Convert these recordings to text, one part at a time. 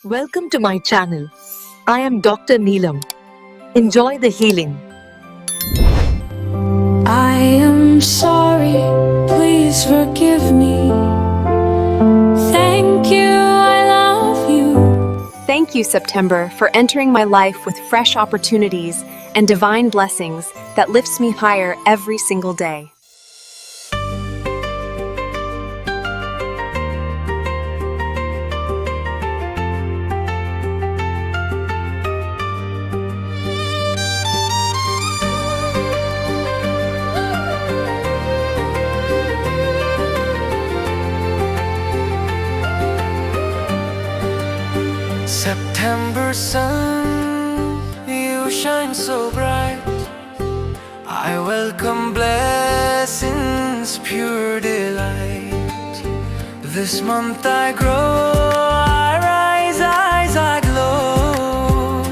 Welcome to my channel. I am Dr. Neelam. Enjoy the healing. I am sorry, please forgive me. Thank you, I love you. Thank you, September, for entering my life with fresh opportunities and divine blessings that lifts me higher every single day. September sun, you shine so bright. I welcome blessings, pure delight. This month I grow, I rise, eyes I glow.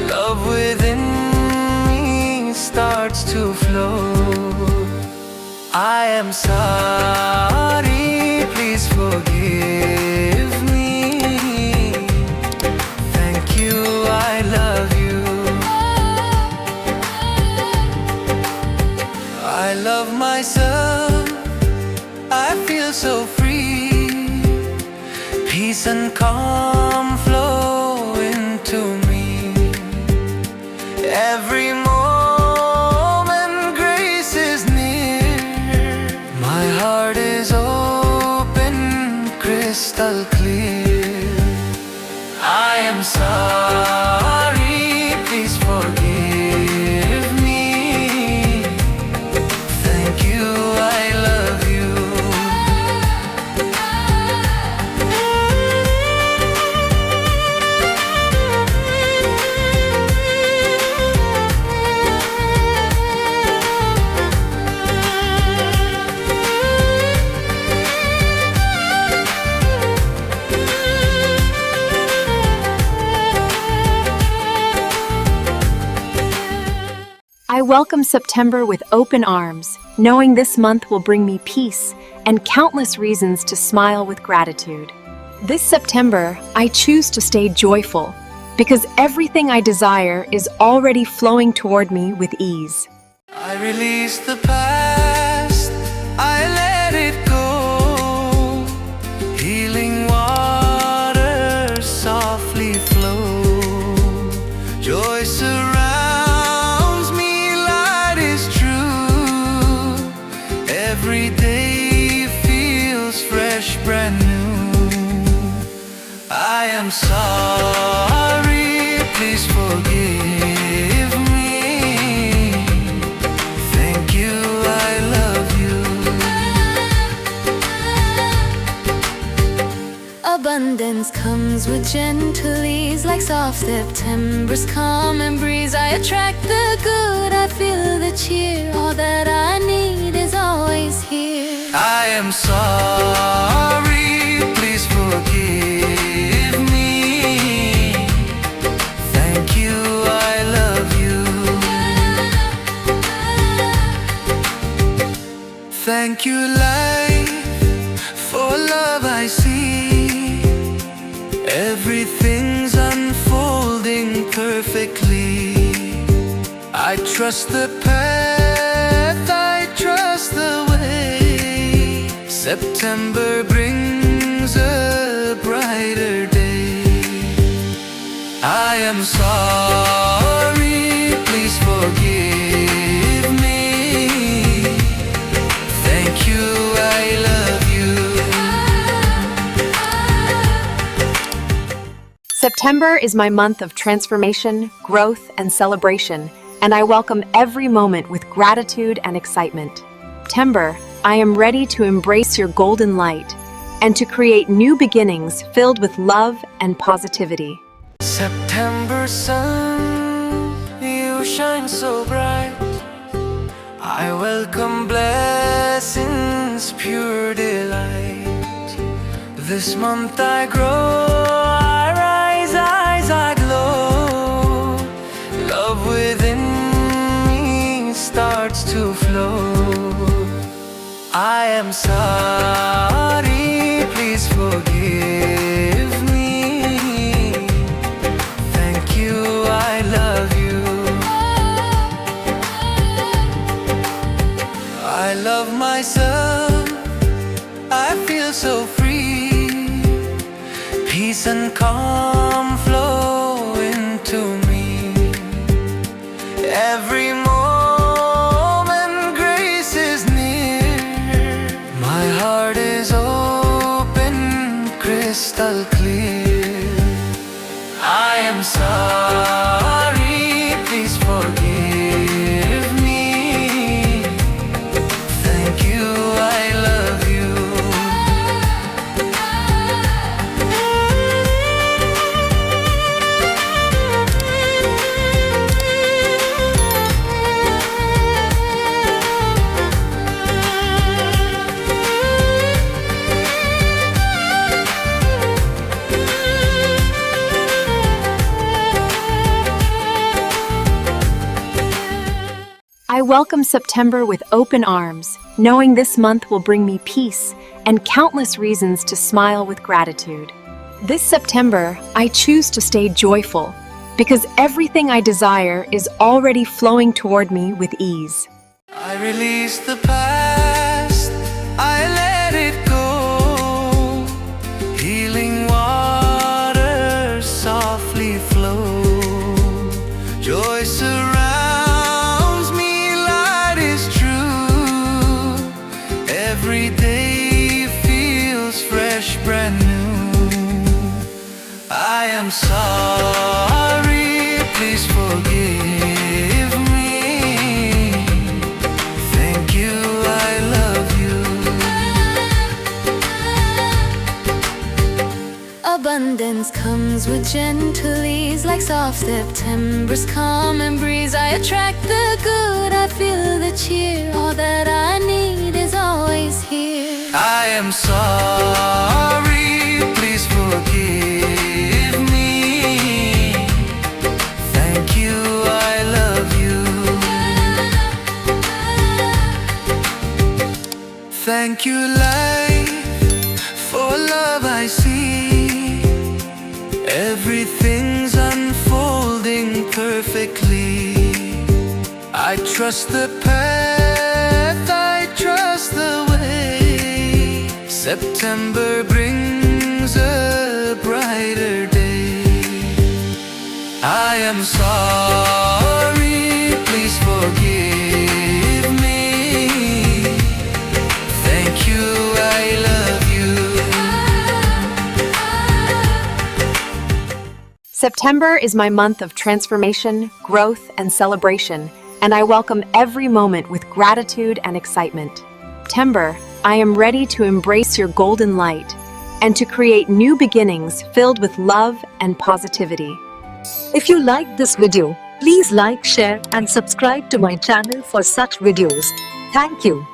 Love within me starts to flow. I am sorry, please forgive me. Thank you, I love you. I love myself, I feel so free. Peace and calm flow into me. Every moment grace is near. My heart is open, crystal clear. I am sorry, please forgive me. Thank you, I love you. I welcome September with open arms, knowing this month will bring me peace and countless reasons to smile with gratitude. This September, I choose to stay joyful because everything I desire is already flowing toward me with ease. I release the past, I let it go. Healing waters softly flow. Joy surrounds me, light is true. Every day feels fresh, brand new. I am sorry, please forgive me. Thank you, I love you. Abundance comes with gentle ease, like soft September's calm and breeze. I attract the good, I feel the cheer. All that I need is always here. I am sorry, please forgive me. Thank you, I love you. Thank you, life, for love I see. Everything's unfolding perfectly. I trust the path, I trust the way. September brings a brighter day. I am sorry, please forgive me. Thank you, I love you. September is my month of transformation, growth, and celebration, and I welcome every moment with gratitude and excitement. September, I am ready to embrace your golden light and to create new beginnings filled with love and positivity. September sun, you shine so bright. I welcome blessings, pure delight. This month I grow, I rise, eyes I glow. Love within me starts to flow. I am sorry, please forgive me. peace and calm flow into me. Every moment grace is near. My heart is open, crystal clear. I am sorry, please forgive me. Thank you, I love you. I welcome September with open arms, knowing this month will bring me peace and countless reasons to smile with gratitude. This September, I choose to stay joyful because everything I desire is already flowing toward me with ease. I release the past, I let it go. Healing waters softly flow. Joy surrounds me, light is true. Every day feels fresh, brand new. I am sorry, please forgive me. Thank you, I love you. Abundance comes with gentle ease, like soft September's calm and breeze. I attract the good, I feel the cheer. All that I need is always here. I am sorry, please forgive me. Thank you, I love you. Thank you, life, for love I see. Everything's unfolding perfectly. I trust the path, I trust the way. September brings a brighter day. I am sorry, please forgive me. Thank you, I love you. September is my month of transformation, growth, and celebration, and I welcome every moment with gratitude and excitement. September, I am ready to embrace your golden light and to create new beginnings filled with love and positivity. If you liked this video, please like, share, and subscribe to my channel for such videos. Thank you.